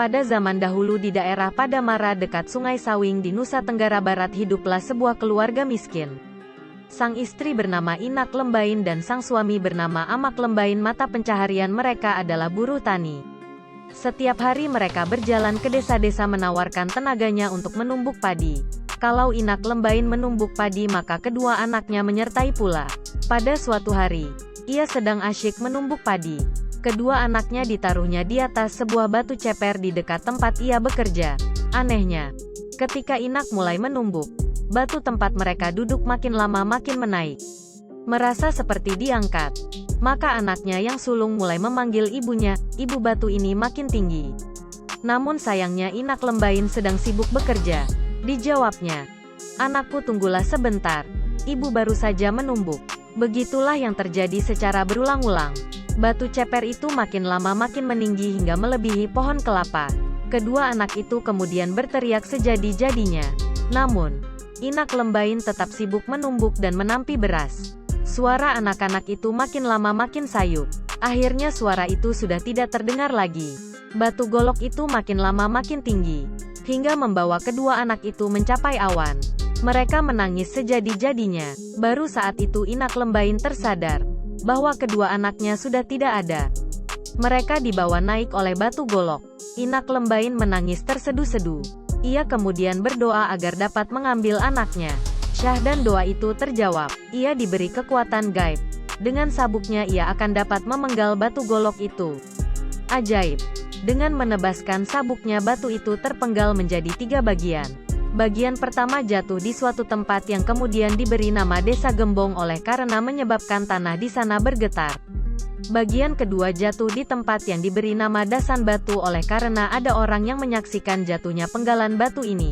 Pada zaman dahulu di daerah Padamara dekat Sungai Sawing di Nusa Tenggara Barat hiduplah sebuah keluarga miskin. Sang istri bernama Inak Lembain dan sang suami bernama Amak Lembain. Mata pencaharian mereka adalah buruh tani. Setiap hari mereka berjalan ke desa-desa menawarkan tenaganya untuk menumbuk padi. Kalau Inak Lembain menumbuk padi maka kedua anaknya menyertai pula. Pada suatu hari, ia sedang asyik menumbuk padi. Kedua anaknya ditaruhnya di atas sebuah batu ceper di dekat tempat ia bekerja. Anehnya, ketika Inak mulai menumbuk, batu tempat mereka duduk makin lama makin menaik. Merasa seperti diangkat, maka anaknya yang sulung mulai memanggil ibunya, "Ibu, batu ini makin tinggi." Namun sayangnya Inak Lembain sedang sibuk bekerja. Dijawabnya, "Anakku, tunggulah sebentar. Ibu baru saja menumbuk." Begitulah yang terjadi secara berulang-ulang. Batu ceper itu makin lama makin meninggi hingga melebihi pohon kelapa. Kedua anak itu kemudian berteriak sejadi-jadinya. Namun, Inak Lembain tetap sibuk menumbuk dan menampi beras. Suara anak-anak itu makin lama makin sayup. Akhirnya suara itu sudah tidak terdengar lagi. Batu golok itu makin lama makin tinggi, hingga membawa kedua anak itu mencapai awan. Mereka menangis sejadi-jadinya. Baru saat itu Inak Lembain tersadar bahwa kedua anaknya sudah tidak ada. Mereka dibawa naik oleh batu golok. Inak Lembain menangis tersedu-sedu. Ia kemudian berdoa agar dapat mengambil anaknya. Syahdan doa itu terjawab. Ia diberi kekuatan gaib. Dengan sabuknya ia akan dapat memenggal batu golok itu. Ajaib. Dengan menebaskan sabuknya batu itu terpenggal menjadi 3 bagian. Bagian pertama jatuh di suatu tempat yang kemudian diberi nama Desa Gembong oleh karena menyebabkan tanah di sana bergetar. Bagian kedua jatuh di tempat yang diberi nama Dasan Batu oleh karena ada orang yang menyaksikan jatuhnya penggalan batu ini.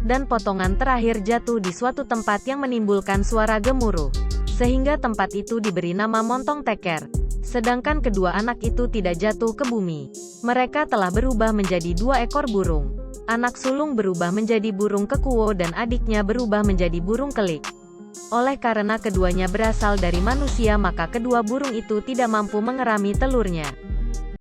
Dan potongan terakhir jatuh di suatu tempat yang menimbulkan suara gemuruh, sehingga tempat itu diberi nama Montong Teker. Sedangkan kedua anak itu tidak jatuh ke bumi. Mereka telah berubah menjadi 2 ekor burung. Anak sulung berubah menjadi burung kekuwo dan adiknya berubah menjadi burung kelik. Oleh karena keduanya berasal dari manusia maka kedua burung itu tidak mampu mengerami telurnya.